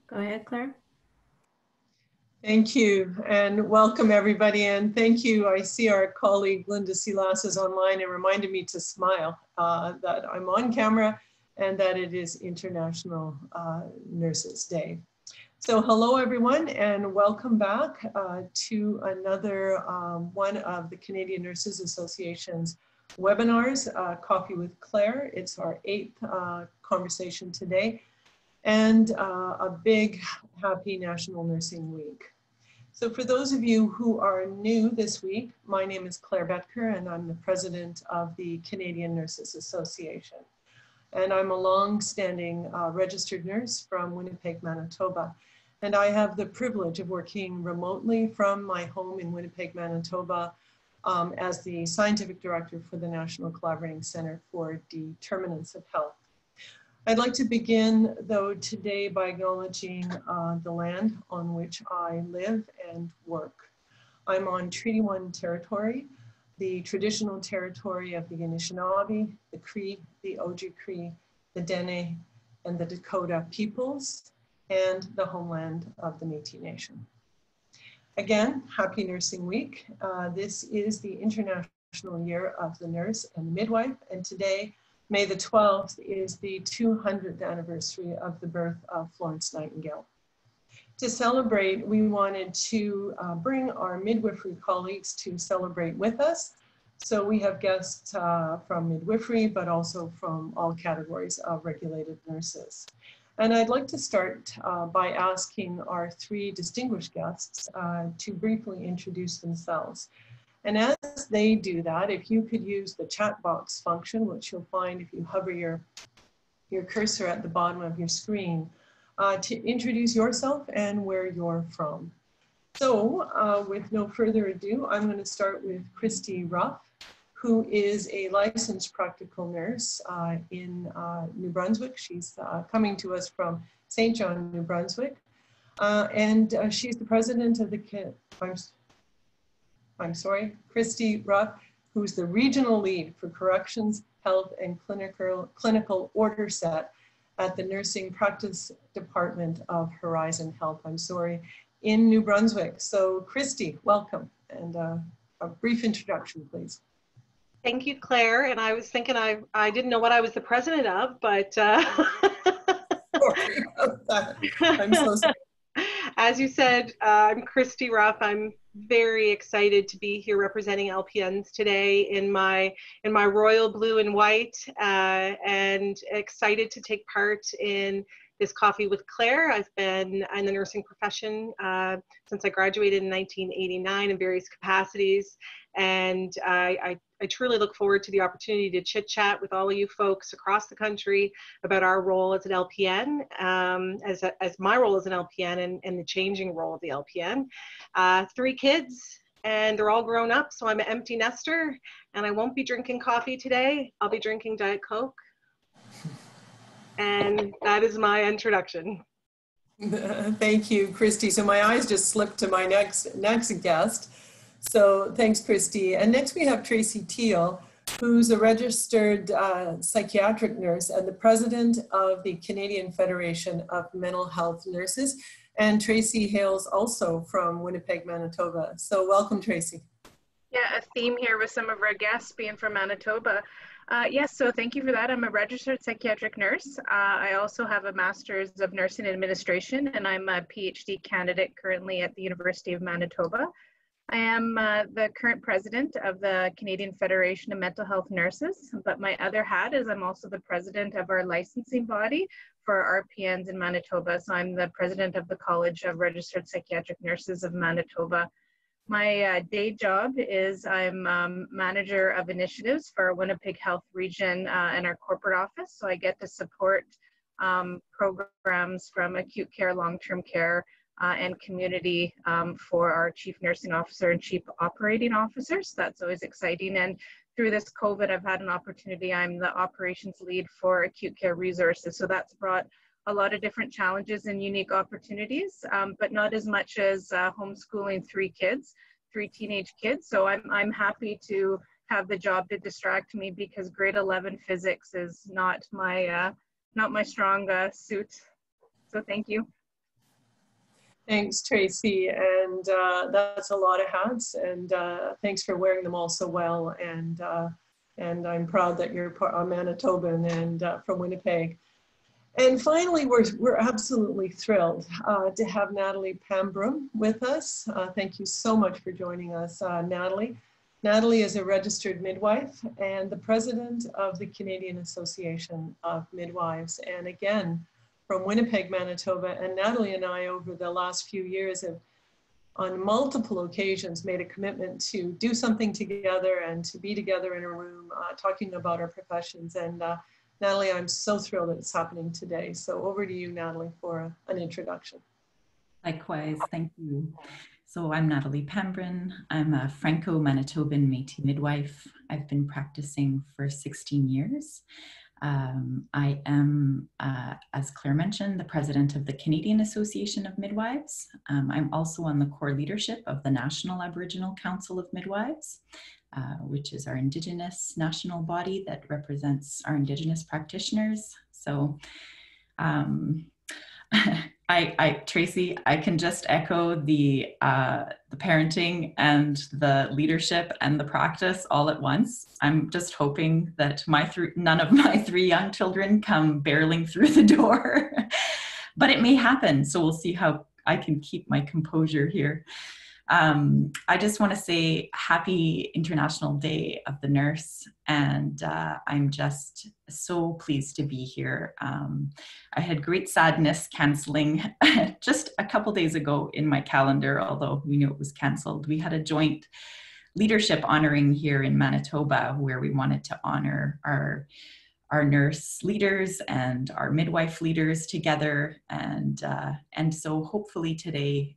Go ahead, Claire. Thank you, and welcome everybody, and thank you. I see our colleague Linda Silas is online and reminded me to smile, that I'm on camera and that it is International Nurses Day. So hello everyone, and welcome back to another one of the Canadian Nurses Association's webinars, Coffee with Claire. It's our 8th conversation today, and a big happy National Nursing Week. So for those of you who are new this week, my name is Claire Betker and I'm the president of the Canadian Nurses Association. And I'm a long-standing registered nurse from Winnipeg, Manitoba. And I have the privilege of working remotely from my home in Winnipeg, Manitoba as the scientific director for the National Collaborating Centre for Determinants of Health. I'd like to begin, though, today by acknowledging the land on which I live and work. I'm on Treaty 1 territory, the traditional territory of the Anishinaabe, the Cree, the Ojibwe, the Dene, and the Dakota peoples, and the homeland of the Métis Nation. Again, Happy Nursing Week. This is the International Year of the Nurse and Midwife, and today, May the 12th, is the 200th anniversary of the birth of Florence Nightingale. To celebrate, we wanted to bring our midwifery colleagues to celebrate with us. So we have guests from midwifery, but also from all categories of regulated nurses. And I'd like to start by asking our 3 distinguished guests to briefly introduce themselves. And as they do that, if you could use the chat box function, which you'll find if you hover your cursor at the bottom of your screen, to introduce yourself and where you're from. So with no further ado, I'm going to start with Christy Ruff, who is a licensed practical nurse in New Brunswick. She's coming to us from St. John, New Brunswick. And she's the president of the Christy Ruff, who's the regional lead for corrections, health, and clinical order set at the Nursing Practice Department of Horizon Health, in New Brunswick. So Christy, welcome, and a brief introduction, please. Thank you, Claire. And I was thinking I didn't know what I was the president of, but Sorry about that. I'm so sorry. As you said, I'm Christy Ruff. I'm very excited to be here representing LPNs today in my royal blue and white, and excited to take part in this Coffee with Claire. I've been in the nursing profession since I graduated in 1989 in various capacities, and I truly look forward to the opportunity to chit chat with all of you folks across the country about our role as an LPN, as my role as an LPN and the changing role of the LPN. 3 kids, and they're all grown up, so I'm an empty nester, and I won't be drinking coffee today. I'll be drinking Diet Coke. And that is my introduction. Thank you, Christy. So my eyes just slipped to my next guest. So thanks, Christy. And next we have Tracy Teal, who's a registered psychiatric nurse and the president of the Canadian Federation of Mental Health Nurses. And Tracy hails also from Winnipeg, Manitoba. So welcome, Tracy. Yeah, a theme here with some of our guests being from Manitoba. Yes, so thank you for that. I'm a registered psychiatric nurse. I also have a Master's of Nursing Administration, and I'm a PhD candidate currently at the University of Manitoba. I am the current president of the Canadian Federation of Mental Health Nurses, but my other hat is I'm also the president of our licensing body for RPNs in Manitoba. So I'm the president of the College of Registered Psychiatric Nurses of Manitoba. My day job is I'm manager of initiatives for our Winnipeg Health region and our corporate office. So I get to support programs from acute care, long-term care, and community for our chief nursing officer and chief operating officers. That's always exciting. And through this COVID, I've had an opportunity. I'm the operations lead for acute care resources. So that's brought a lot of different challenges and unique opportunities, but not as much as homeschooling 3 kids, 3 teenage kids. So I'm happy to have the job to distract me because grade 11 physics is not my strong suit. So thank you. Thanks, Tracy. And that's a lot of hats. And thanks for wearing them all so well. And I'm proud that you're a Manitoban and from Winnipeg. And finally, we're absolutely thrilled to have Natalie Pambrum with us. Thank you so much for joining us, Natalie. Natalie is a registered midwife and the president of the Canadian Association of Midwives. And again, from Winnipeg, Manitoba. And Natalie and I, over the last few years, have on multiple occasions made a commitment to do something together and to be together in a room talking about our professions. And Natalie, I'm so thrilled that it's happening today. So over to you, Natalie, for an introduction. Likewise, thank you. So I'm Natalie Pambrum. I'm a Franco-Manitoban Métis midwife. I've been practicing for 16 years. I am, as Claire mentioned, the president of the Canadian Association of Midwives. I'm also on the core leadership of the National Aboriginal Council of Midwives, which is our Indigenous national body that represents our Indigenous practitioners. So Tracy, I can just echo the parenting and the leadership and the practice all at once. I'm just hoping that none of my 3 young children come barreling through the door, but it may happen. So we'll see how I can keep my composure here. I just want to say happy International Day of the Nurse, and I'm just so pleased to be here. I had great sadness canceling just a couple days ago in my calendar, although we knew it was canceled. We had a joint leadership honoring here in Manitoba where we wanted to honor our nurse leaders and our midwife leaders together. And so hopefully today,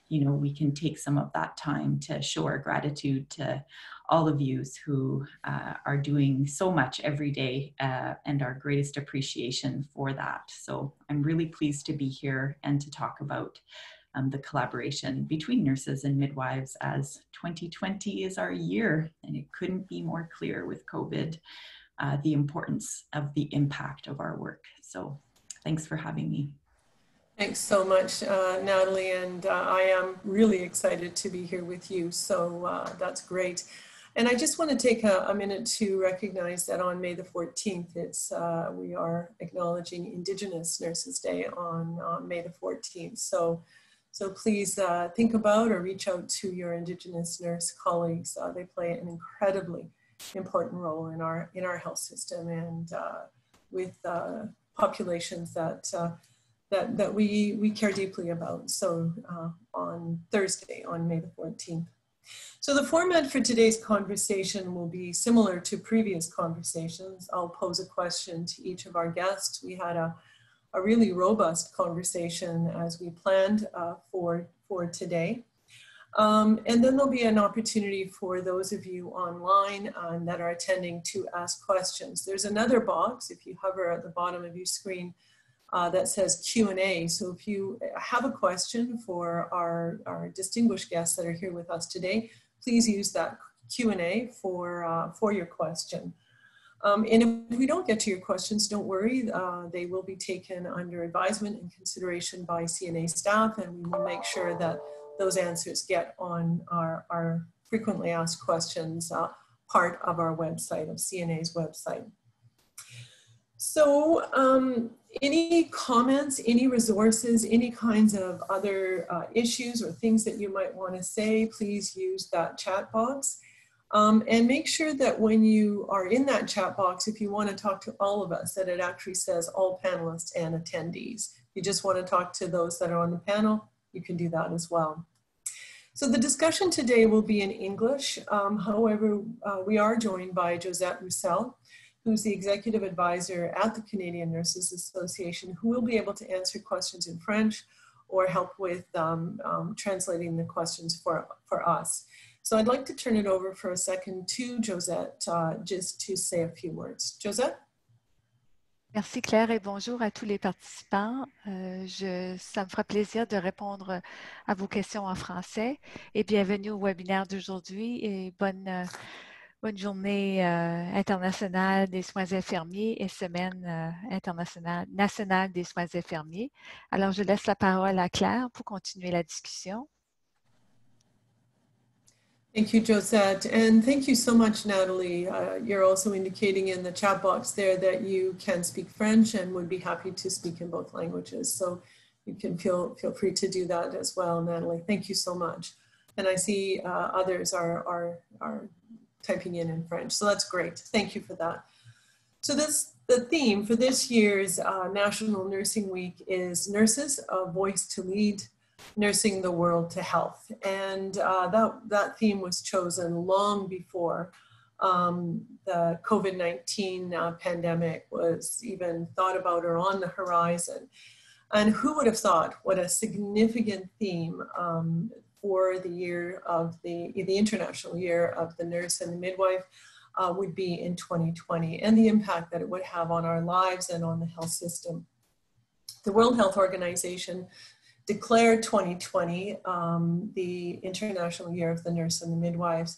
we can take some of that time to show our gratitude to all of you who are doing so much every day and our greatest appreciation for that. So I'm really pleased to be here and to talk about the collaboration between nurses and midwives, as 2020 is our year, and it couldn't be more clear with COVID. The importance of the impact of our work. So thanks for having me. Thanks so much, Natalie, and I am really excited to be here with you, so that's great. And I just want to take a minute to recognize that on May the 14th, we are acknowledging Indigenous Nurses Day on May the 14th. So please think about or reach out to your Indigenous nurse colleagues. They play an incredibly important role in our health system and with populations that we care deeply about. So on Thursday, on May the 14th. So the format for today's conversation will be similar to previous conversations. I'll pose a question to each of our guests. We had a really robust conversation as we planned for today. And then there'll be an opportunity for those of you online that are attending to ask questions. There's another box, if you hover at the bottom of your screen, that says Q&A. So if you have a question for our distinguished guests that are here with us today, please use that Q&A for your question. And if we don't get to your questions, don't worry. They will be taken under advisement and consideration by CNA staff, and we will make sure that those answers get on our frequently asked questions part of our website, of CNA's website. So any comments, any resources, any kinds of other issues or things that you might want to say, please use that chat box. And make sure that when you are in that chat box, if you want to talk to all of us, that it actually says all panelists and attendees. If you just want to talk to those that are on the panel, you can do that as well. So the discussion today will be in English. However, we are joined by Josette Roussel, who's the executive advisor at the Canadian Nurses Association, who will be able to answer questions in French or help with translating the questions for us. So I'd like to turn it over for a second to Josette, just to say a few words. Josette? Merci Claire et bonjour à tous les participants. Ça me fera plaisir de répondre à vos questions en français et bienvenue au webinaire d'aujourd'hui et bonne Bonne journée internationale des soins infirmiers et semaine nationale des soins infirmiers. Alors, je laisse la parole à Claire pour continuer la discussion. Thank you, Josette. And thank you so much, Natalie. You're also indicating in the chat box there that you can speak French and would be happy to speak in both languages. So you can feel free to do that as well, Natalie. Thank you so much. And I see others are typing in French. So that's great. Thank you for that. So the theme for this year's National Nursing Week is Nurses, a Voice to Lead, Nursing the World to Health. And that theme was chosen long before the COVID-19 pandemic was even thought about or on the horizon. And who would have thought what a significant theme for the year of the International Year of the Nurse and the Midwife would be in 2020, and the impact that it would have on our lives and on the health system. The World Health Organization declared 2020 the International Year of the Nurse and the Midwives,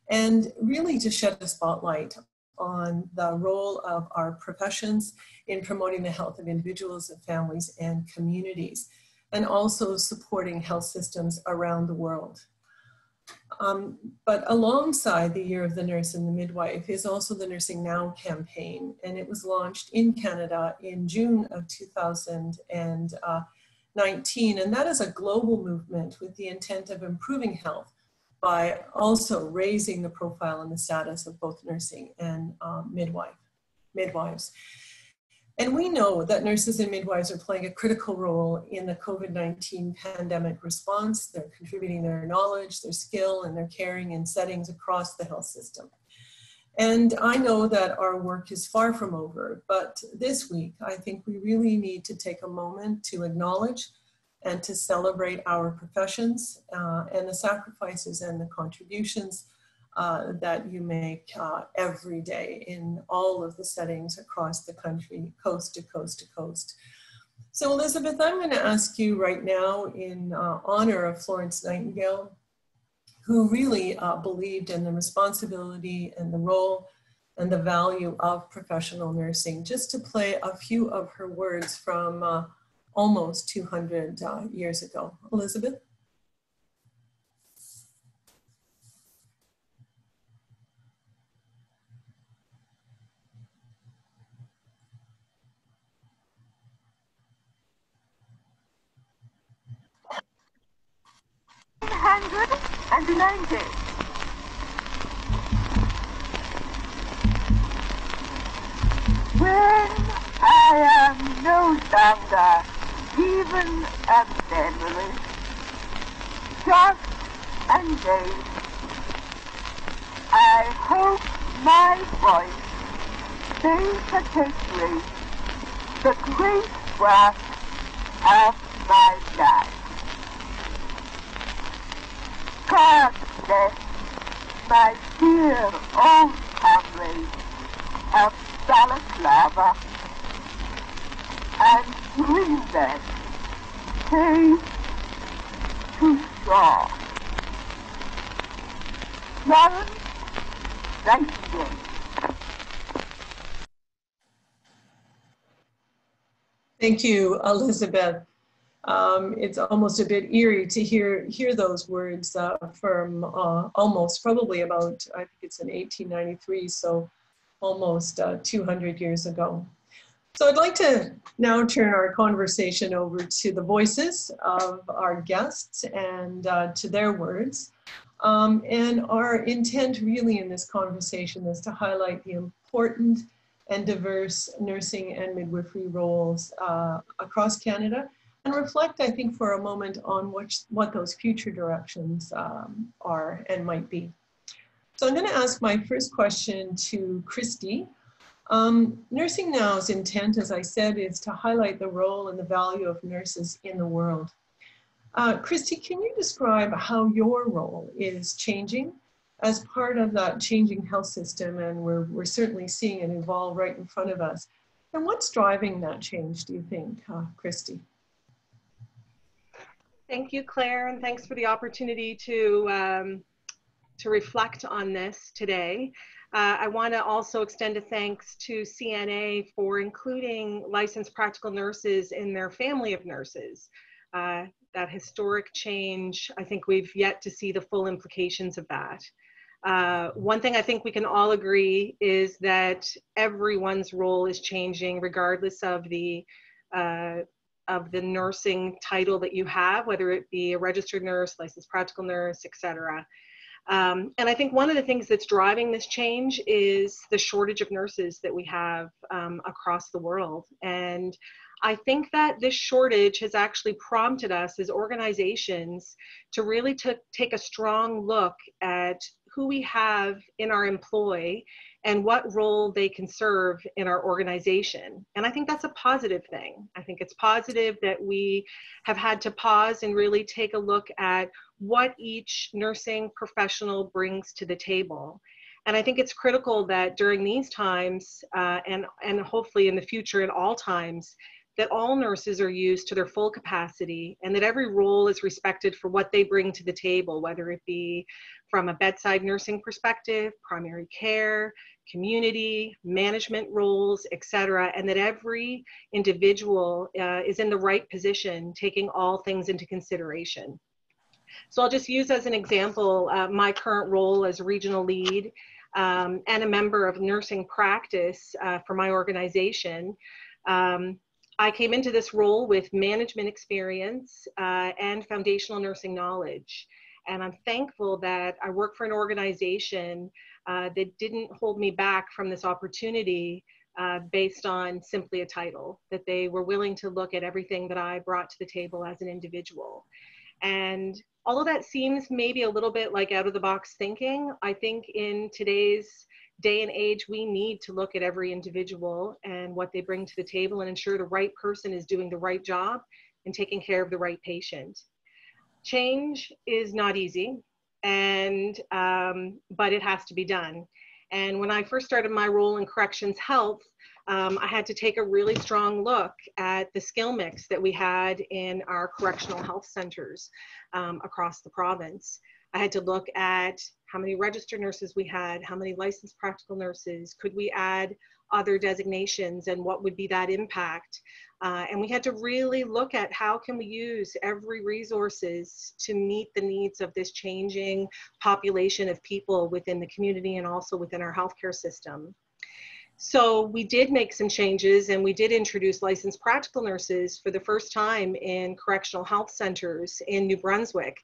and really to shed a spotlight on the role of our professions in promoting the health of individuals and families and communities, and also supporting health systems around the world. But alongside the Year of the Nurse and the Midwife is also the Nursing Now campaign, and it was launched in Canada in June of 2019, and that is a global movement with the intent of improving health by also raising the profile and the status of both nursing and midwives. And we know that nurses and midwives are playing a critical role in the COVID-19 pandemic response. They're contributing their knowledge, their skill, and their caring in settings across the health system. And I know that our work is far from over, but this week, I think we really need to take a moment to acknowledge and to celebrate our professions and the sacrifices and the contributions that you make every day in all of the settings across the country, coast to coast to coast. So Elizabeth, I'm going to ask you right now in honor of Florence Nightingale, who really believed in the responsibility and the role and the value of professional nursing, just to play a few of her words from almost 200 years ago. Elizabeth? When I am no longer even a memory, just and vague, I hope my voice may perpetuate the great work of my life. God bless my dear old comrades of Balaclava and Greenland, safe to shore. Florence Nightingale. Thank you, Elizabeth. It's almost a bit eerie to hear those words from almost probably about, I think it's in 1893, so almost 200 years ago. So I'd like to now turn our conversation over to the voices of our guests and to their words. And our intent really in this conversation is to highlight the important and diverse nursing and midwifery roles across Canada, and reflect, I think, for a moment on what those future directions are and might be. So I'm going to ask my first question to Christy. Nursing Now's intent, as I said, is to highlight the role and the value of nurses in the world. Christy, can you describe how your role is changing as part of that changing health system? And we're certainly seeing it evolve right in front of us. And what's driving that change, do you think, Christy? Thank you, Claire, and thanks for the opportunity to reflect on this today. I want to also extend a thanks to CNA for including licensed practical nurses in their family of nurses. That historic change, I think we've yet to see the full implications of that. One thing I think we can all agree is that everyone's role is changing regardless of the nursing title that you have, whether it be a registered nurse, licensed practical nurse, etc. And I think one of the things that's driving this change is the shortage of nurses that we have across the world. And I think that this shortage has actually prompted us as organizations to really take a strong look at who we have in our employ and what role they can serve in our organization. And I think that's a positive thing. I think it's positive that we have had to pause and really take a look at what each nursing professional brings to the table. And I think it's critical that during these times, and hopefully in the future at all times, that all nurses are used to their full capacity and that every role is respected for what they bring to the table, whether it be from a bedside nursing perspective, primary care, community, management roles, etc., and that every individual is in the right position, taking all things into consideration. So I'll just use as an example my current role as regional lead and a member of nursing practice for my organization. I came into this role with management experience and foundational nursing knowledge. And I'm thankful that I work for an organization that didn't hold me back from this opportunity based on simply a title, that they were willing to look at everything that I brought to the table as an individual. And although that seems maybe a little bit like out of the box thinking, I think in today's day and age, we need to look at every individual and what they bring to the table and ensure the right person is doing the right job and taking care of the right patient. Change is not easy, and but it has to be done. And when I first started my role in corrections health, I had to take a really strong look at the skill mix that we had in our correctional health centers across the province. I had to look at how many registered nurses we had, how many licensed practical nurses, could we add other designations and what would be that impact? And we had to really look at how can we use every resources to meet the needs of this changing population of people within the community and also within our healthcare system. So we did make some changes and we did introduce licensed practical nurses for the first time in correctional health centers in New Brunswick.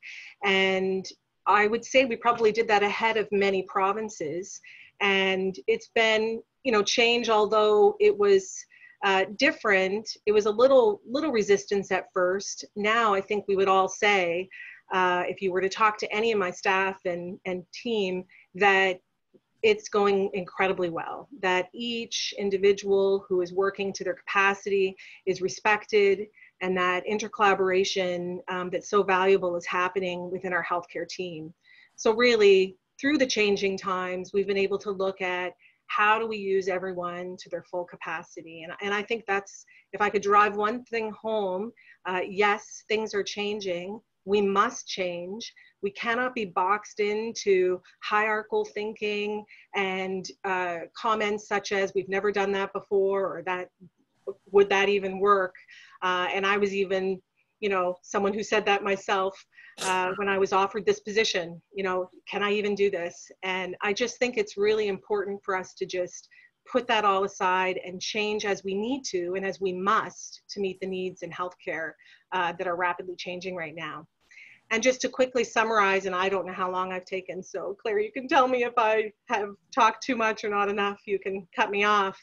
And I would say we probably did that ahead of many provinces. And it's been, you know, change, although it was different. It was a little resistance at first. Now I think we would all say, if you were to talk to any of my staff and team, that it's going incredibly well, that each individual who is working to their capacity is respected, and that intercollaboration that's so valuable is happening within our healthcare team. So really, through the changing times, we've been able to look at how do we use everyone to their full capacity. And I think that's, if I could drive one thing home, yes, things are changing. We must change. We cannot be boxed into hierarchical thinking and comments such as, we've never done that before, or that, would that even work? And I was even, you know, someone who said that myself when I was offered this position, you know, can I even do this? And I just think it's really important for us to just put that all aside and change as we need to and as we must to meet the needs in healthcare that are rapidly changing right now. And just to quickly summarize, and I don't know how long I've taken, so Claire, you can tell me if I have talked too much or not enough, you can cut me off.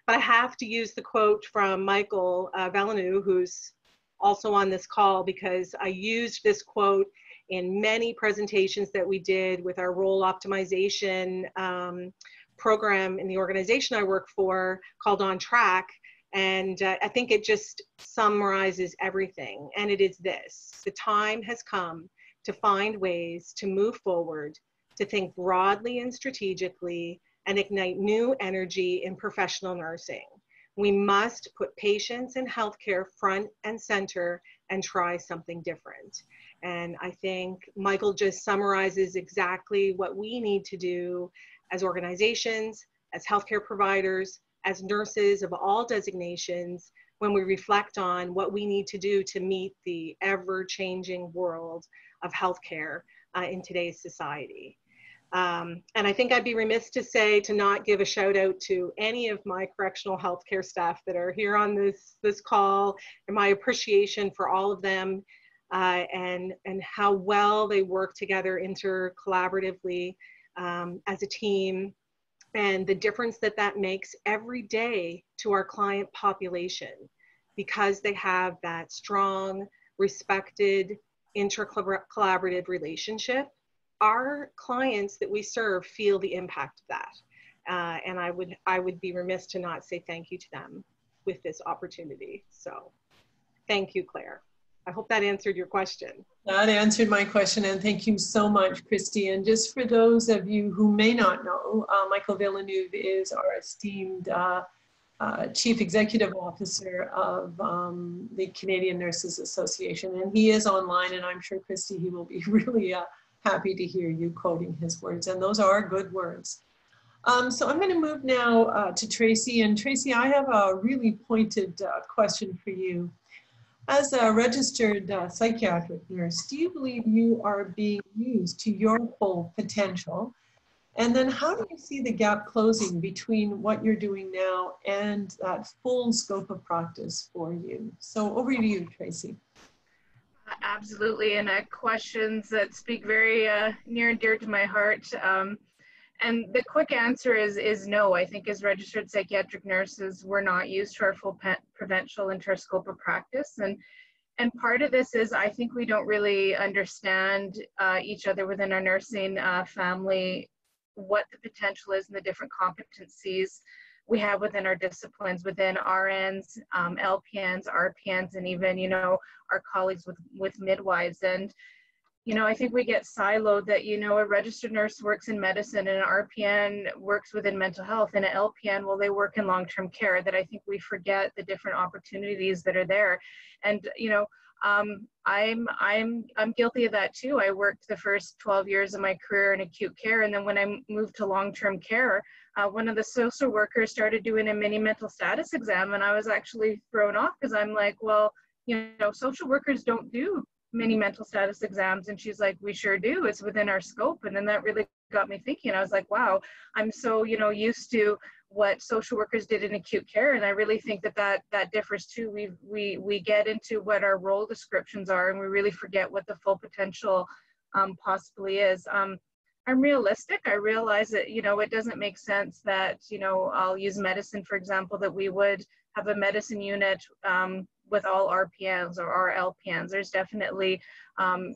But I have to use the quote from Michael Villeneuve, who's also on this call, because I used this quote in many presentations that we did with our role optimization program in the organization I work for called On Track. And I think it just summarizes everything. And it is this: the time has come to find ways to move forward, to think broadly and strategically, and ignite new energy in professional nursing. We must put patients and healthcare front and center and try something different. And I think Michael just summarizes exactly what we need to do as organizations, as healthcare providers, as nurses of all designations, when we reflect on what we need to do to meet the ever-changing world of healthcare in today's society. And I think I'd be remiss to not give a shout out to any of my correctional healthcare staff that are here on this call, and my appreciation for all of them, and how well they work together intercollaboratively as a team, and the difference that makes every day to our client population, because they have that strong, respected, intercollaborative relationship. Our clients that we serve feel the impact of that. And I would be remiss to not say thank you to them with this opportunity. So thank you, Claire. I hope that answered your question. That answered my question, and thank you so much, Christy. And just for those of you who may not know, Michael Villeneuve is our esteemed Chief Executive Officer of the Canadian Nurses Association, and he is online, and I'm sure, Christy, he will be really happy to hear you quoting his words, and those are good words. So I'm going to move now to Tracy, and Tracy, I have a really pointed question for you. As a registered psychiatric nurse, do you believe you are being used to your full potential? And then how do you see the gap closing between what you're doing now and that full scope of practice for you? So over to you, Tracy. Absolutely, and questions that speak very near and dear to my heart. And the quick answer is no. I think as registered psychiatric nurses, we're not used to our full potential into our scope of practice. And part of this is I think we don't really understand each other within our nursing family, what the potential is and the different competencies we have within our disciplines, within RNs, LPNs, RPNs, and even, you know, our colleagues with midwives. And you know, I think we get siloed that, you know, a registered nurse works in medicine and an RPN works within mental health, and an LPN, well, they work in long-term care, that I think we forget the different opportunities that are there. And, you know, I'm guilty of that too. I worked the first 12 years of my career in acute care, and then when I moved to long-term care, one of the social workers started doing a mini mental status exam, and I was actually thrown off because I'm like, well, you know, social workers don't do many mental status exams. And she's like, we sure do, it's within our scope. And then that really got me thinking. I was like, wow, I'm so, you know, used to what social workers did in acute care, and I really think that differs too. We get into what our role descriptions are, and we really forget what the full potential possibly is. I'm realistic. I realize that, you know, it doesn't make sense that, you know, I'll use medicine, for example, that we would have a medicine unit with all RPNs or LPNs. There's definitely,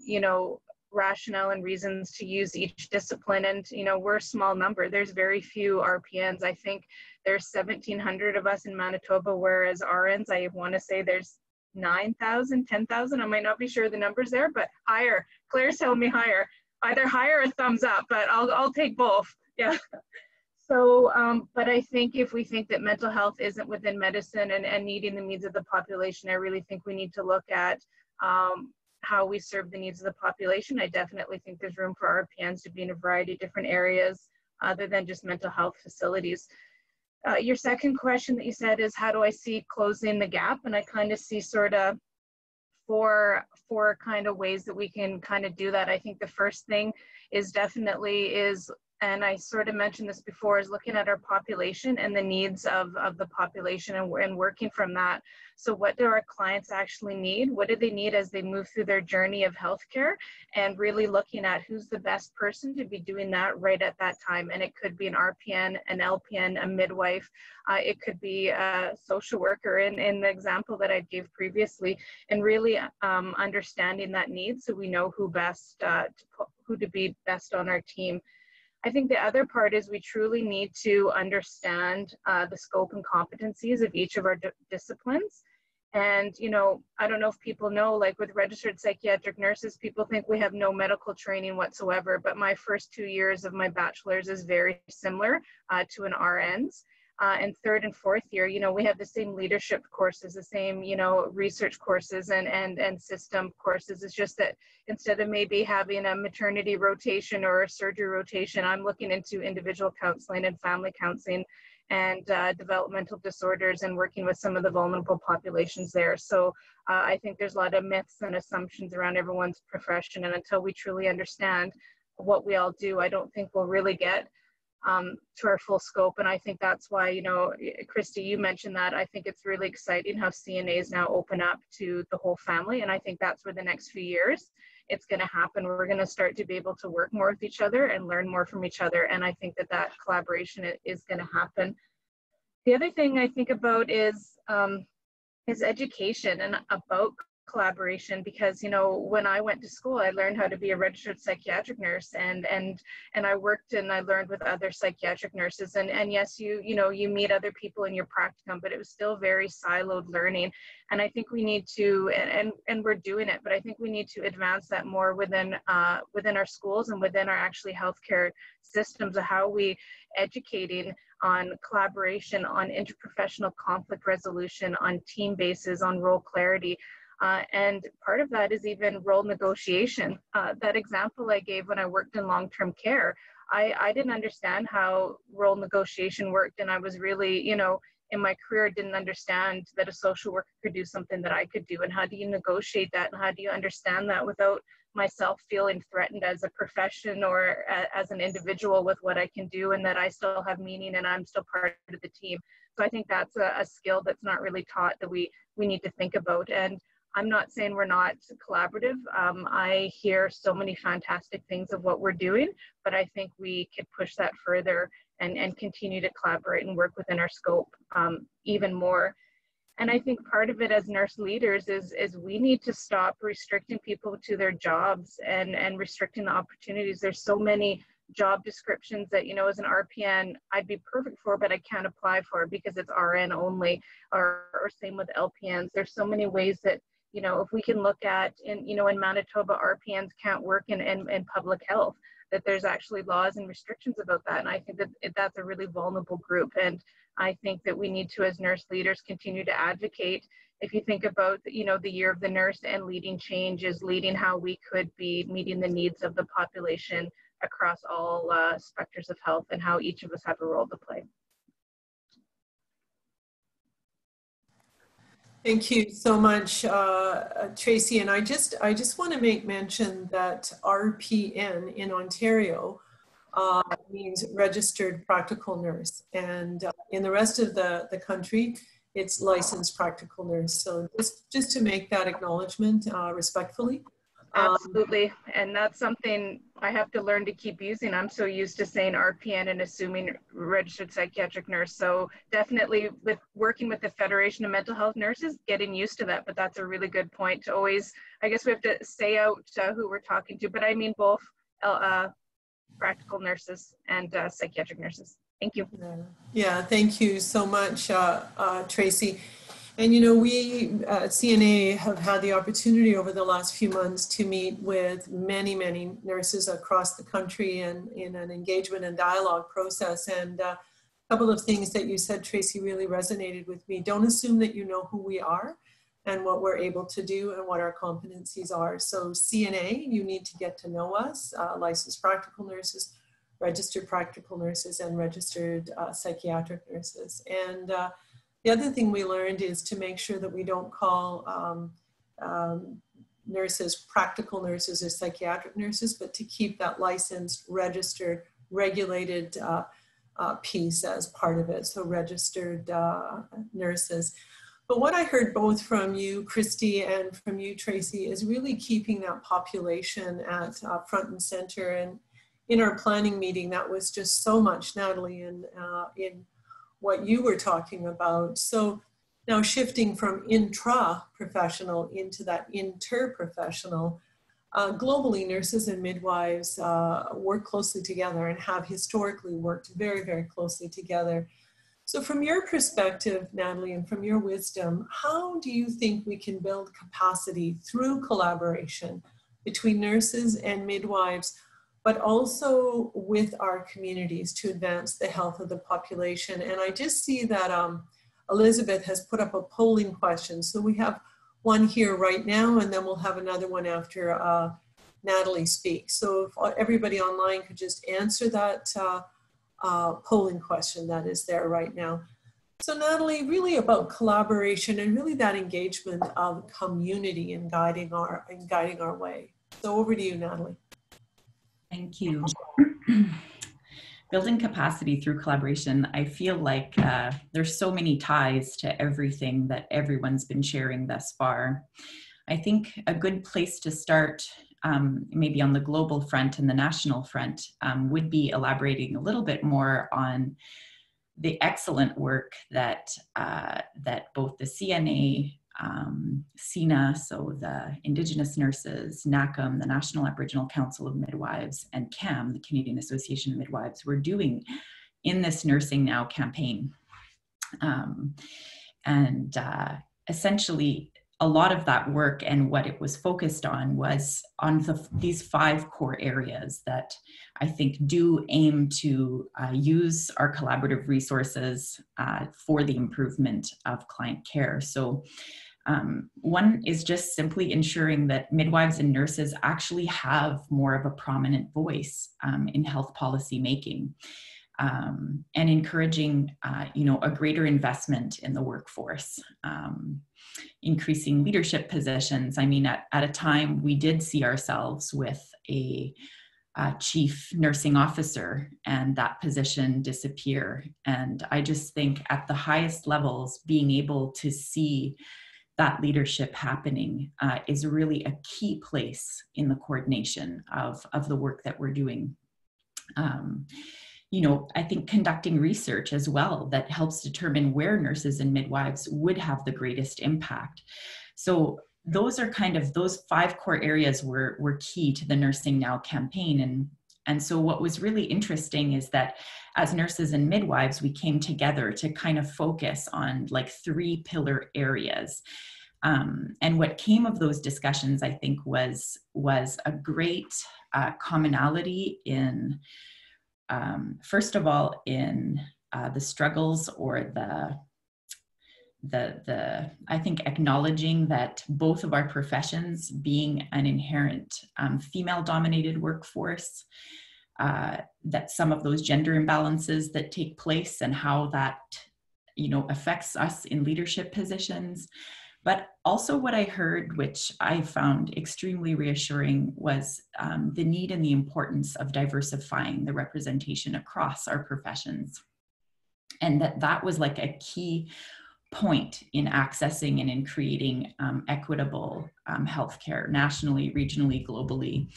you know, rationale and reasons to use each discipline. And, you know, we're a small number. There's very few RPNs. I think there's 1,700 of us in Manitoba, whereas RNs, I want to say there's 9,000, 10,000. I might not be sure the numbers there, but higher. Claire's telling me higher. Either higher or thumbs up, but I'll take both. Yeah. So, but I think if we think that mental health isn't within medicine and meeting the needs of the population, I really think we need to look at how we serve the needs of the population. I definitely think there's room for RPNs to be in a variety of different areas other than just mental health facilities. Your second question that you said is, how do I see closing the gap? And I kind of see sort of four kind of ways that we can kind of do that. I think the first thing is definitely and I sort of mentioned this before, is looking at our population and the needs of the population and working from that. So what do our clients actually need? What do they need as they move through their journey of healthcare? And really looking at who's the best person to be doing that right at that time. And it could be an RPN, an LPN, a midwife. It could be a social worker in the example that I gave previously, and really understanding that need so we know who to be best on our team. I think the other part is we truly need to understand the scope and competencies of each of our disciplines. And, you know, I don't know if people know, like with registered psychiatric nurses, people think we have no medical training whatsoever, but my first 2 years of my bachelor's is very similar to an RN's. and third and fourth year, you know, we have the same leadership courses, the same, you know, research courses and system courses. It's just that instead of maybe having a maternity rotation or a surgery rotation, I'm looking into individual counseling and family counseling and developmental disorders and working with some of the vulnerable populations there. So I think there's a lot of myths and assumptions around everyone's profession. And until we truly understand what we all do, I don't think we'll really get to our full scope. And I think that's why, you know, Christy, you mentioned that. I think it's really exciting how CNAs now open up to the whole family. And I think that's where the next few years it's going to happen. We're going to start to be able to work more with each other and learn more from each other. And I think that that collaboration is going to happen. The other thing I think about is education and about collaboration, because, you know, when I went to school, I learned how to be a registered psychiatric nurse, and I worked and I learned with other psychiatric nurses, and yes, you know, you meet other people in your practicum, but it was still very siloed learning. And I think we need to, and we're doing it, but I think we need to advance that more within our schools and within our actually healthcare systems of how we educating on collaboration, on interprofessional conflict resolution, on team bases, on role clarity. And part of that is even role negotiation. That example I gave when I worked in long-term care, I didn't understand how role negotiation worked. And I was really, you know, in my career, didn't understand that a social worker could do something that I could do. And how do you negotiate that? And how do you understand that without myself feeling threatened as a profession or as an individual with what I can do, and that I still have meaning and I'm still part of the team. So I think that's a skill that's not really taught that we need to think about. And I'm not saying we're not collaborative. I hear so many fantastic things of what we're doing, but I think we could push that further and continue to collaborate and work within our scope even more. And I think part of it as nurse leaders is we need to stop restricting people to their jobs and restricting the opportunities. There's so many job descriptions that, you know, as an RPN, I'd be perfect for, but I can't apply for because it's RN only, or same with LPNs. There's so many ways that, you know, if we can look at, in Manitoba, RPNs can't work in public health, that there's actually laws and restrictions about that. And I think that that's a really vulnerable group. And I think that we need to, as nurse leaders, continue to advocate. If you think about, you know, the year of the nurse and leading change is leading how we could be meeting the needs of the population across all specters of health, and how each of us have a role to play. Thank you so much, Tracy. And I just want to make mention that RPN in Ontario means registered practical nurse, and in the rest of the country, it's licensed practical nurse. So just to make that acknowledgement respectfully. Absolutely, and that's something I have to learn to keep using. I'm so used to saying RPN and assuming registered psychiatric nurse. So definitely with working with the Federation of Mental Health Nurses, getting used to that. But that's a really good point to always, I guess we have to say out who we're talking to, but I mean both practical nurses and psychiatric nurses. Thank you. Yeah, thank you so much, Tracy. And, you know, we at CNA have had the opportunity over the last few months to meet with many, many nurses across the country and in an engagement and dialogue process. And a couple of things that you said, Tracy, really resonated with me. Don't assume that you know who we are and what we're able to do and what our competencies are. So CNA, you need to get to know us, licensed practical nurses, registered practical nurses, and registered psychiatric nurses. And the other thing we learned is to make sure that we don't call nurses practical nurses or psychiatric nurses, but to keep that licensed, registered, regulated piece as part of it, so registered nurses. But what I heard both from you, Christy, and from you, Tracy, is really keeping that population at front and center. And in our planning meeting, that was just so much, Natalie, in what you were talking about. So now shifting from intra-professional into that inter-professional, globally nurses and midwives work closely together and have historically worked very, very closely together. So from your perspective, Natalie, and from your wisdom, how do you think we can build capacity through collaboration between nurses and midwives but also with our communities to advance the health of the population. And I just see that Elizabeth has put up a polling question. So we have one here right now, and then we'll have another one after Natalie speaks. So if everybody online could just answer that polling question that is there right now. So Natalie, really about collaboration and really that engagement of community in guiding our way. So over to you, Natalie. Thank you. Building capacity through collaboration, I feel like there's so many ties to everything that everyone's been sharing thus far. I think a good place to start, maybe on the global front and the national front, would be elaborating a little bit more on the excellent work that that both the CNA, CINA, so the Indigenous Nurses, NACM, the National Aboriginal Council of Midwives, and CAM, the Canadian Association of Midwives, were doing in this Nursing Now campaign. Essentially, a lot of that work and what it was focused on was on these 5 core areas that I think do aim to use our collaborative resources for the improvement of client care. So one is just simply ensuring that midwives and nurses actually have more of a prominent voice in health policy making, and encouraging a greater investment in the workforce. Increasing leadership positions. I mean, at a time we did see ourselves with a chief nursing officer and that position disappear. And I just think at the highest levels, being able to see that leadership happening is really a key place in the coordination of the work that we're doing. I think conducting research as well that helps determine where nurses and midwives would have the greatest impact. So those are kind of, those 5 core areas were key to the Nursing Now campaign. And so what was really interesting is that as nurses and midwives, we came together to kind of focus on like 3 pillar areas. And what came of those discussions, I think, was a great commonality in first of all, in the struggles or I think acknowledging that both of our professions being an inherent female-dominated workforce, that some of those gender imbalances that take place and how that, affects us in leadership positions. But also what I heard, which I found extremely reassuring, was the need and the importance of diversifying the representation across our professions. And that was like a key point in accessing and in creating equitable healthcare nationally, regionally, globally.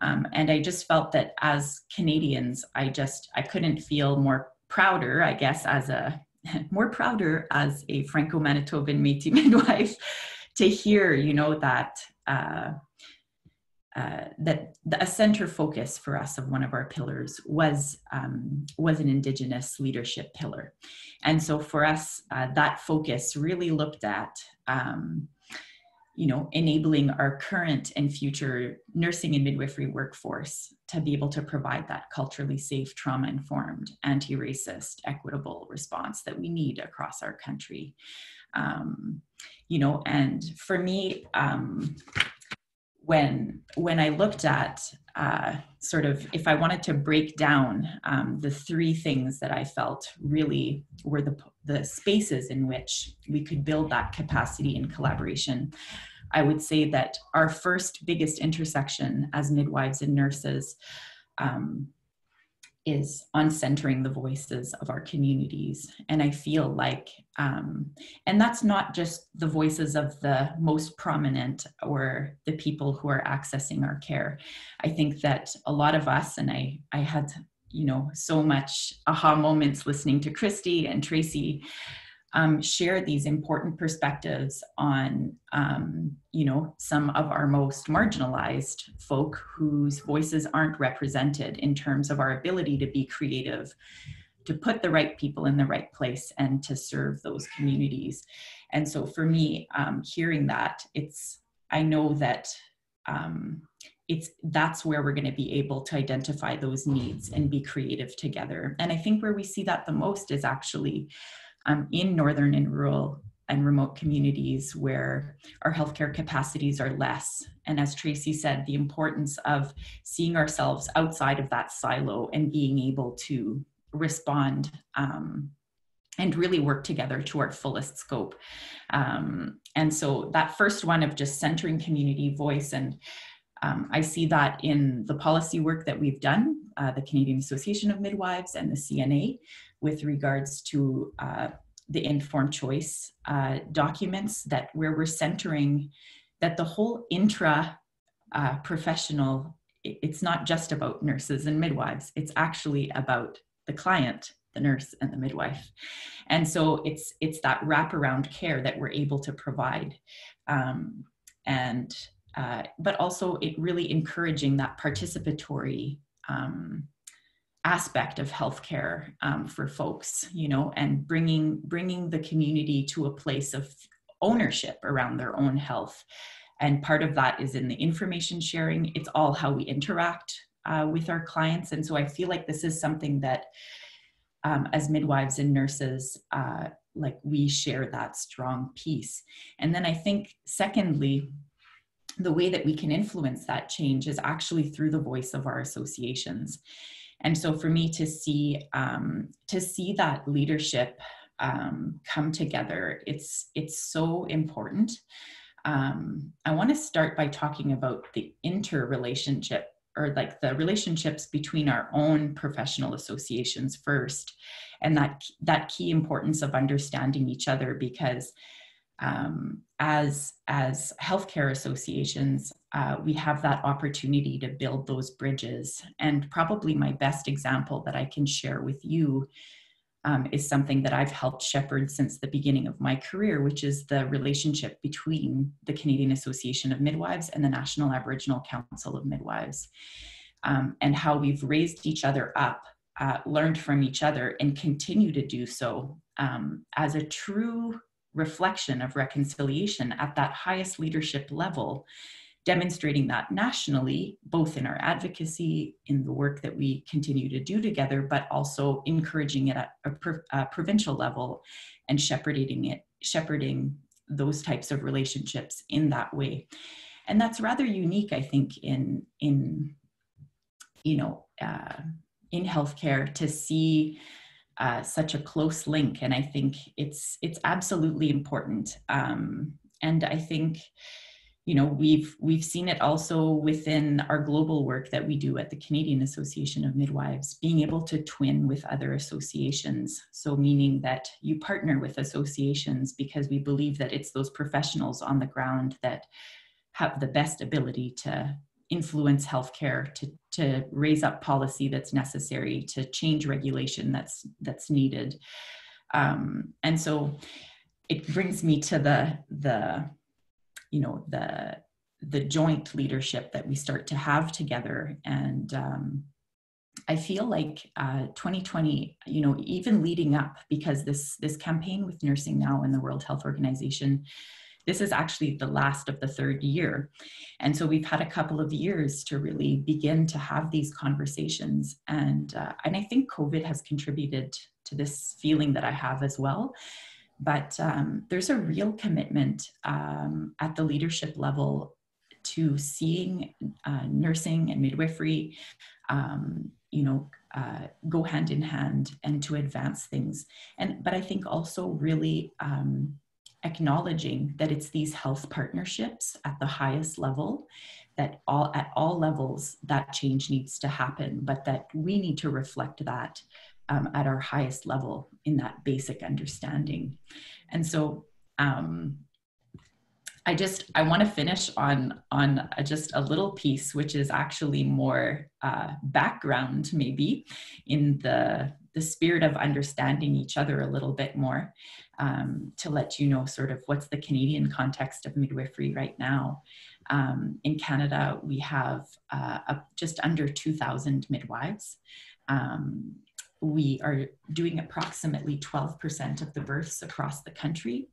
And I just felt that as Canadians, I couldn't feel more prouder, I guess, as a Franco-Manitoban Métis midwife to hear, that a center focus for us of one of our pillars was an Indigenous leadership pillar. And so for us, that focus really looked at, enabling our current and future nursing and midwifery workforce to be able to provide that culturally safe, trauma-informed, anti-racist, equitable response that we need across our country. And for me, when I looked at sort of, if I wanted to break down the 3 things that I felt really were the spaces in which we could build that capacity and collaboration, I would say that our first biggest intersection as midwives and nurses is on centering the voices of our communities. And I feel like, and that's not just the voices of the most prominent or the people who are accessing our care. I think that a lot of us, and I had, so much aha moments listening to Christy and Tracy, share these important perspectives on, some of our most marginalized folk whose voices aren't represented in terms of our ability to be creative, to put the right people in the right place and to serve those communities. And so for me, hearing that, I know that that's where we're going to be able to identify those needs and be creative together. And I think where we see that the most is actually in northern and rural and remote communities where our healthcare capacities are less. And as Tracy said, the importance of seeing ourselves outside of that silo and being able to respond and really work together to our fullest scope. And so that first one of just centering community voice, and I see that in the policy work that we've done, the Canadian Association of Midwives and the CNA, with regards to the informed choice documents, that where we're centering that the whole professional, it's not just about nurses and midwives, it's actually about the client, the nurse and the midwife. And so it's that wraparound care that we're able to provide. But also it really encouraging that participatory aspect of healthcare for folks, you know, and bringing the community to a place of ownership around their own health. And part of that is in the information sharing. It's all how we interact with our clients. And so I feel like this is something that as midwives and nurses, like we share that strong piece. And then I think secondly, the way that we can influence that change is actually through the voice of our associations. And so for me to see that leadership come together, it's so important. I want to start by talking about the interrelationship, or like the relationships between our own professional associations first, and that key importance of understanding each other, because as healthcare associations, we have that opportunity to build those bridges. And probably my best example that I can share with you is something that I've helped shepherd since the beginning of my career, which is the relationship between the Canadian Association of Midwives and the National Aboriginal Council of Midwives, and how we've raised each other up, learned from each other, and continue to do so as a true reflection of reconciliation at that highest leadership level, demonstrating that nationally, both in our advocacy, in the work that we continue to do together, but also encouraging it at a provincial level and shepherding those types of relationships in that way. And that's rather unique, I think, in healthcare, to see such a close link. And I think it's absolutely important. And I think, you know, we've seen it also within our global work that we do at the Canadian Association of Midwives, being able to twin with other associations. So meaning that you partner with associations because we believe that it's those professionals on the ground that have the best ability to influence healthcare, to raise up policy that's necessary, to change regulation that's needed. And so it brings me to the joint leadership that we start to have together. And I feel like 2020, you know, even leading up, because this campaign with Nursing Now and the World Health Organization, this is actually the last of the third year. And so we've had a couple of years to really begin to have these conversations. And I think COVID has contributed to this feeling that I have as well. But there's a real commitment at the leadership level to seeing nursing and midwifery, go hand in hand and to advance things. But I think also really acknowledging that it's these health partnerships at the highest level, that at all levels that change needs to happen, but that we need to reflect that at our highest level in that basic understanding. And so I want to finish on just a little piece, which is actually more background, maybe, in the spirit of understanding each other a little bit more, to let you know sort of what's the Canadian context of midwifery right now. In Canada, we have just under 2,000 midwives. We are doing approximately 12% of the births across the country.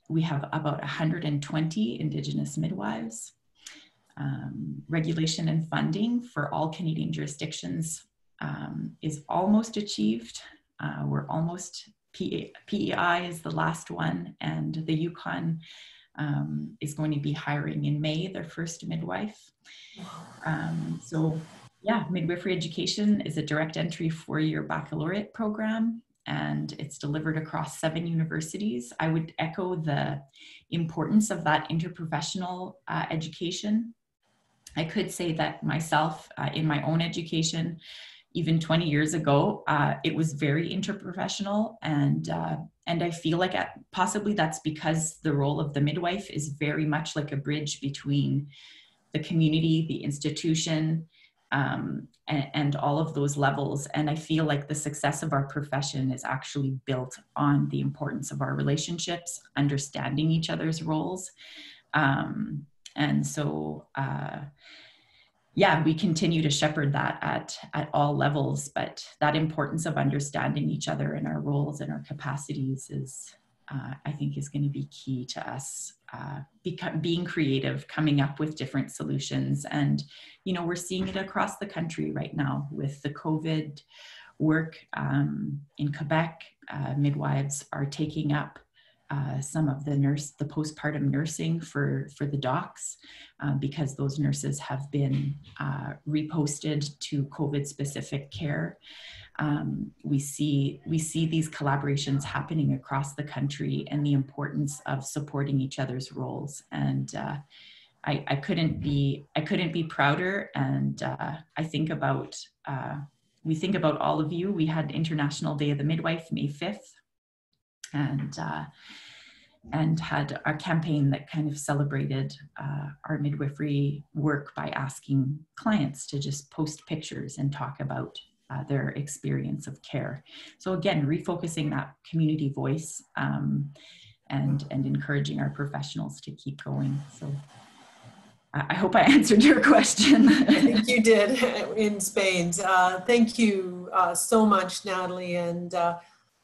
We have about 120 Indigenous midwives. regulation and funding for all Canadian jurisdictions is almost achieved. We're almost, PEI is the last one, and the Yukon is going to be hiring in May their first midwife. So yeah, midwifery education is a direct entry 4-year baccalaureate program, and it's delivered across 7 universities. I would echo the importance of that interprofessional education. I could say that myself, in my own education, even 20 years ago, it was very interprofessional, and I feel like possibly that's because the role of the midwife is very much like a bridge between the community, the institution, and all of those levels. And I feel like the success of our profession is actually built on the importance of our relationships, understanding each other's roles. And so, yeah, we continue to shepherd that at all levels, but that importance of understanding each other and our roles and our capacities is, I think, is going to be key to us being creative, coming up with different solutions. And, you know, we're seeing it across the country right now with the COVID work in Quebec. Midwives are taking up some of the postpartum nursing for the docs because those nurses have been reposted to COVID specific care. We see these collaborations happening across the country and the importance of supporting each other's roles. And I couldn't be prouder. And I think about, we think about all of you. We had International Day of the Midwife, May 5th. And had our campaign that kind of celebrated our midwifery work by asking clients to just post pictures and talk about their experience of care. So again, refocusing that community voice and encouraging our professionals to keep going. So I hope I answered your question. I think you did in spades. Thank you so much, Natalie. And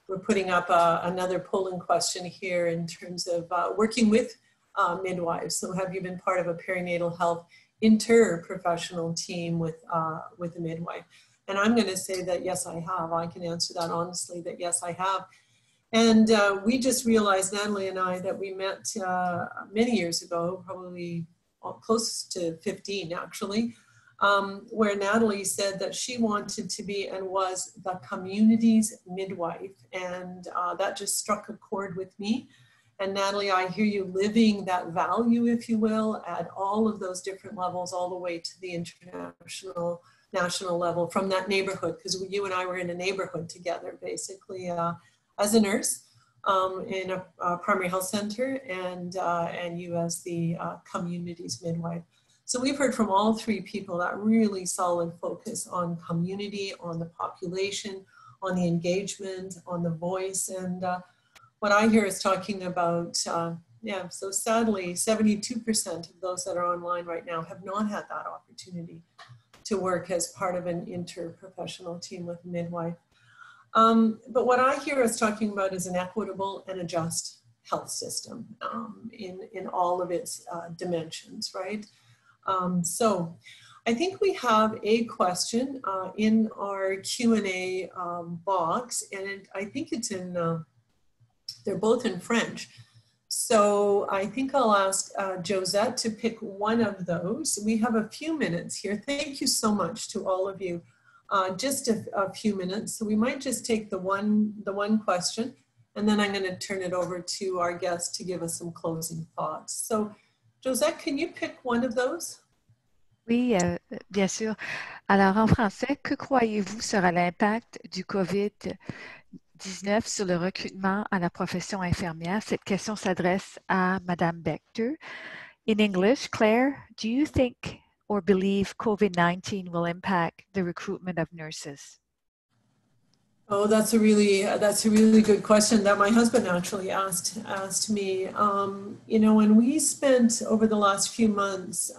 we're putting up another polling question here in terms of working with midwives. So have you been part of a perinatal health interprofessional team with a midwife? And I'm going to say that yes, I have. I can answer that honestly, that yes, I have. And we just realized, Natalie and I, that we met many years ago, probably close to 15 actually, where Natalie said that she wanted to be and was the community's midwife. And that just struck a chord with me. And Natalie, I hear you living that value, if you will, at all of those different levels, all the way to the international, national level from that neighborhood, because you and I were in a neighborhood together, basically, as a nurse in a primary health center, and you as the community's midwife. So we've heard from all 3 people that really solid focus on community, on the population, on the engagement, on the voice. And what I hear is talking about, yeah, so sadly, 72% of those that are online right now have not had that opportunity to work as part of an interprofessional team with a midwife. But what I hear us talking about is an equitable and a just health system in all of its dimensions, right? So I think we have a question in our Q&A box, and I think it's in, they're both in French. So I think I'll ask Josette to pick one of those. We have a few minutes here. Thank you so much to all of you. Just a few minutes. So we might just take the one question, and then I'm going to turn it over to our guest to give us some closing thoughts. So Josette, can you pick one of those? Oui, bien sûr. Alors, en français, que croyez-vous sera l'impact du COVID-19 sur le recrutement à la profession infirmière? Cette question s'adresse à Madame Betker. In English, Claire, do you think or believe COVID-19 will impact the recruitment of nurses? Oh, that's a really good question that my husband actually asked me. You know, and we spent over the last few months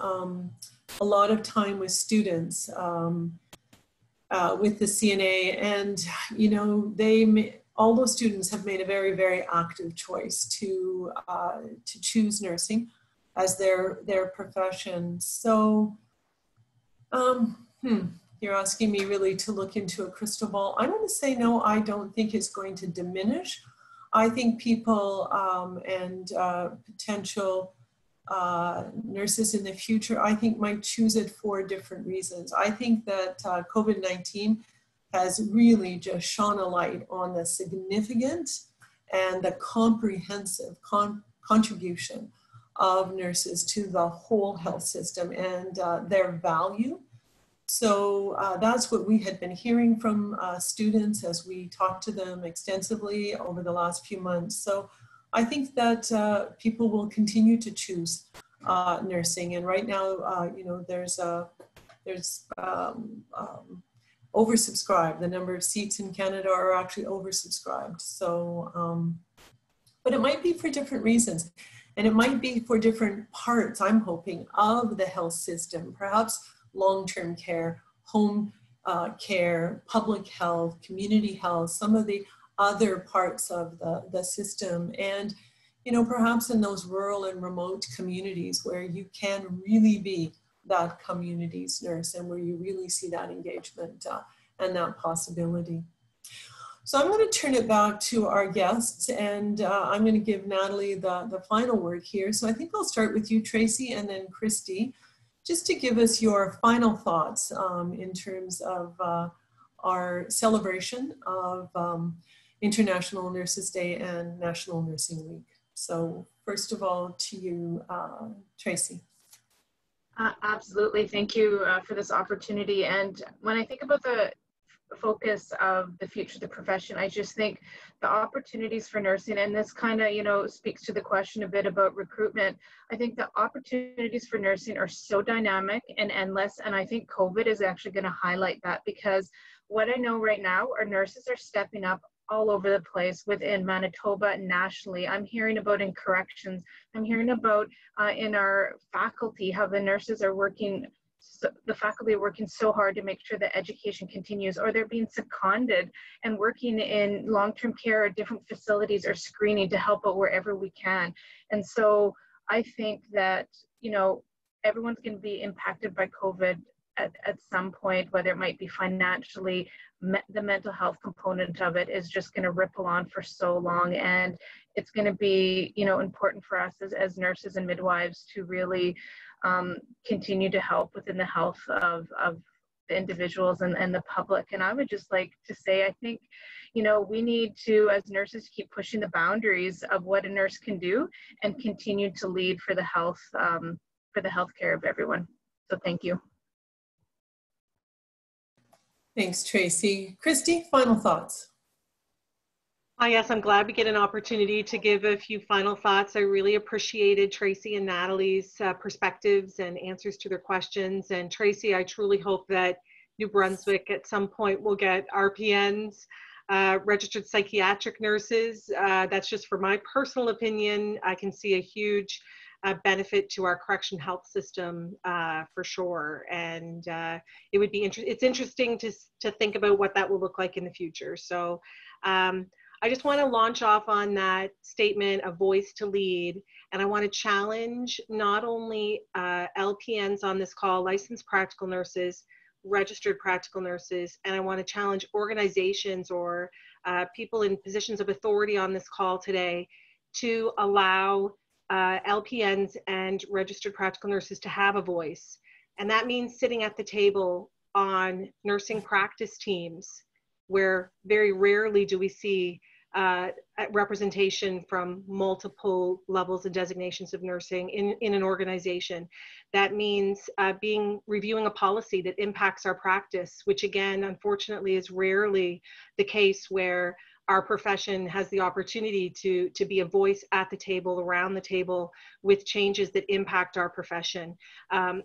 a lot of time with students with the CNA, and you know, all those students have made a very, very active choice to choose nursing as their profession. So, you're asking me really to look into a crystal ball. I'm going to say no, I don't think it's going to diminish. I think people and potential nurses in the future, I think might choose it for different reasons. I think that COVID-19 has really just shone a light on the significant and the comprehensive contribution of nurses to the whole health system and their value. So that's what we had been hearing from students as we talked to them extensively over the last few months. So I think that people will continue to choose nursing. And right now, you know, there's oversubscribed. The number of seats in Canada are actually oversubscribed. So, but it might be for different reasons. And it might be for different parts, I'm hoping, of the health system, perhaps long-term care, home care, public health, community health, some of the other parts of the system. And, you know, perhaps in those rural and remote communities where you can really be that community's nurse and where you really see that engagement and that possibility. So I'm going to turn it back to our guests, and I'm going to give Natalie the final word here. So I think I'll start with you, Tracy, and then Christy, just to give us your final thoughts in terms of our celebration of International Nurses Day and National Nursing Week. So first of all, to you, Tracy. Absolutely. Thank you for this opportunity. And when I think about the focus of the future of the profession, I just think the opportunities for nursing, and this kind of, you know, speaks to the question a bit about recruitment. I think the opportunities for nursing are so dynamic and endless. And I think COVID is actually going to highlight that, because what I know right now are nurses are stepping up all over the place within Manitoba nationally. I'm hearing about in corrections. I'm hearing about in our faculty, how the nurses are working, the faculty are working so hard to make sure that education continues, or they're being seconded and working in long-term care or different facilities or screening to help out wherever we can. And so I think that, you know, everyone's going to be impacted by COVID at some point, whether it might be financially. The mental health component of it is just going to ripple on for so long, and it's going to be, you know, important for us as nurses and midwives to really continue to help within the health of the individuals and the public. And I would just like to say, I think, you know, we need to, as nurses, keep pushing the boundaries of what a nurse can do and continue to lead for the health care of everyone. So thank you. Thanks, Tracy. Christy, final thoughts. Yes, I'm glad we get an opportunity to give a few final thoughts. I really appreciated Tracy and Natalie's perspectives and answers to their questions. And Tracy, I truly hope that New Brunswick at some point will get RPNs, registered psychiatric nurses. That's just for my personal opinion. I can see a huge benefit to our correction health system for sure. And it would be it's interesting to think about what that will look like in the future. So I just want to launch off on that statement, a voice to lead. And I want to challenge not only LPNs on this call, licensed practical nurses, registered practical nurses, and I want to challenge organizations or people in positions of authority on this call today to allow LPNs and registered practical nurses to have a voice. And that means sitting at the table on nursing practice teams, where very rarely do we see representation from multiple levels and designations of nursing in an organization. That means reviewing a policy that impacts our practice, which again, unfortunately, is rarely the case where our profession has the opportunity to be a voice at the table, around the table, with changes that impact our profession.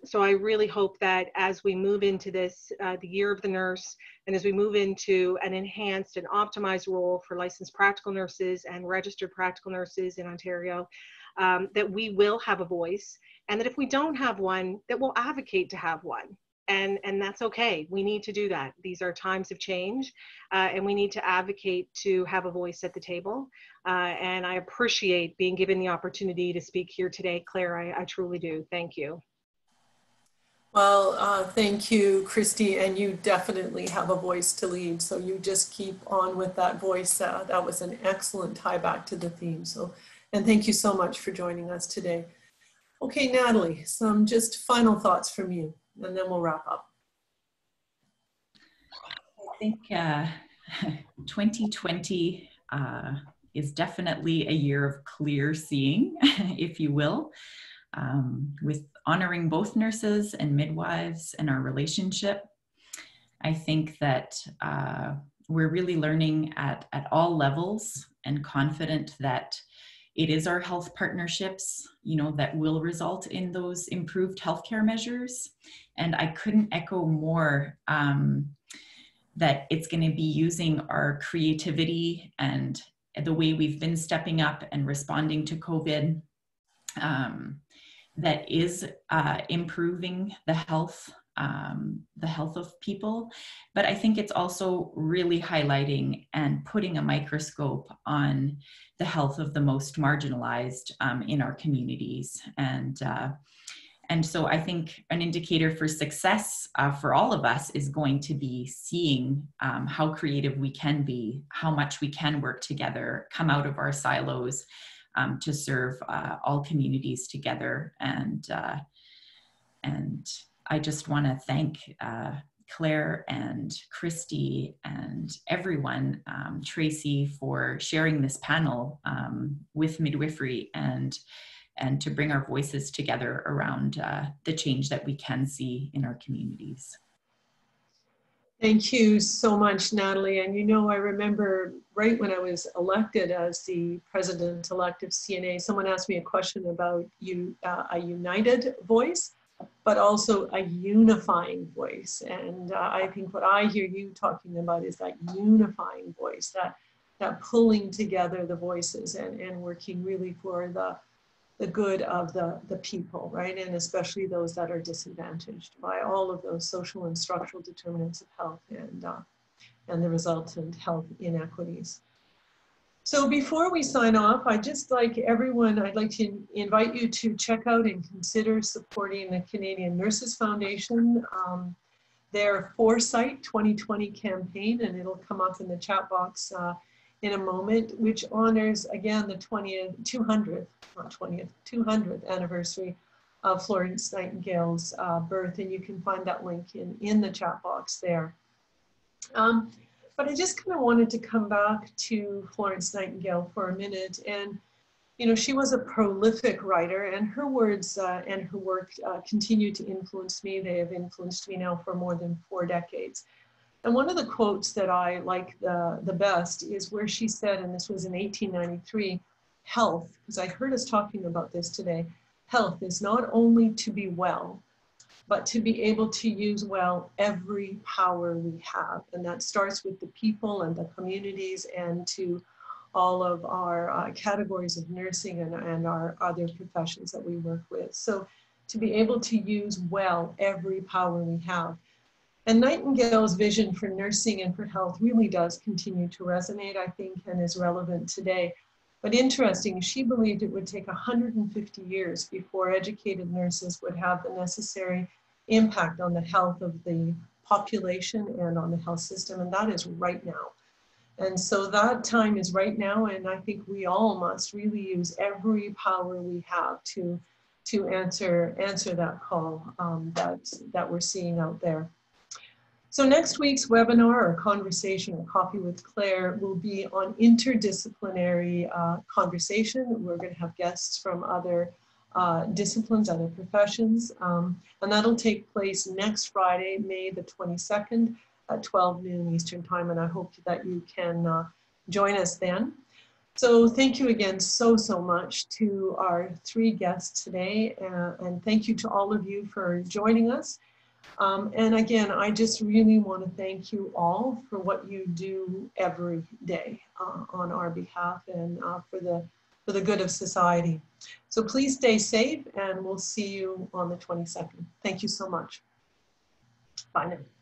So I really hope that as we move into this, the year of the nurse, and as we move into an enhanced and optimized role for licensed practical nurses and registered practical nurses in Ontario, that we will have a voice, and that if we don't have one, that we'll advocate to have one. And that's okay. We need to do that. These are times of change, and we need to advocate to have a voice at the table. And I appreciate being given the opportunity to speak here today, Claire. I truly do. Thank you. Well, thank you, Christy, and you definitely have a voice to lead, so you just keep on with that voice. That was an excellent tie back to the theme. So, and thank you so much for joining us today. Okay, Natalie, some just final thoughts from you, and then we'll wrap up. I think 2020 is definitely a year of clear seeing, if you will, with honoring both nurses and midwives and our relationship. I think that we're really learning at all levels and confident that it is our health partnerships, you know, that will result in those improved healthcare measures. And I couldn't echo more that it's going to be using our creativity and the way we've been stepping up and responding to COVID that is improving the health of people. But I think it's also really highlighting and putting a microscope on the health of the most marginalized in our communities. And so I think an indicator for success for all of us is going to be seeing how creative we can be, how much we can work together, come out of our silos to serve all communities together. And I just want to thank Claire and Christy and everyone, Tracy, for sharing this panel with Midwifery and to bring our voices together around the change that we can see in our communities. Thank you so much, Natalie. And you know, I remember right when I was elected as the president-elect of CNA, someone asked me a question about a united voice, but also a unifying voice. And I think what I hear you talking about is that unifying voice, that pulling together the voices and working really for the good of the people, right? And especially those that are disadvantaged by all of those social and structural determinants of health and the resultant health inequities. So before we sign off, I'd like to invite you to check out and consider supporting the Canadian Nurses Foundation, their Foresight 2020 campaign, and it'll come up in the chat box in a moment, which honors, again, the 200th anniversary of Florence Nightingale's birth, and you can find that link in the chat box there. But I just kind of wanted to come back to Florence Nightingale for a minute. And, you know, she was a prolific writer, and her words and her work continue to influence me. They have influenced me now for more than 4 decades. And one of the quotes that I like the best is where she said, and this was in 1893, health, because I heard us talking about this today, health is not only to be well, but to be able to use well every power we have. And that starts with the people and the communities and to all of our categories of nursing and our other professions that we work with. So to be able to use well every power we have. And Nightingale's vision for nursing and for health really does continue to resonate, I think, and is relevant today. But interesting, she believed it would take 150 years before educated nurses would have the necessary impact on the health of the population and on the health system, and that is right now. And so that time is right now, and I think we all must really use every power we have to answer that call that we're seeing out there. So next week's webinar or conversation or Coffee with Claire will be on interdisciplinary conversation. We're going to have guests from other disciplines, other professions, and that'll take place next Friday, May the 22nd at 12 noon Eastern Time, and I hope that you can join us then. So thank you again so much to our 3 guests today, and thank you to all of you for joining us. And again, I just really want to thank you all for what you do every day on our behalf and for the good of society. So please stay safe, and we'll see you on the 22nd. Thank you so much. Bye now.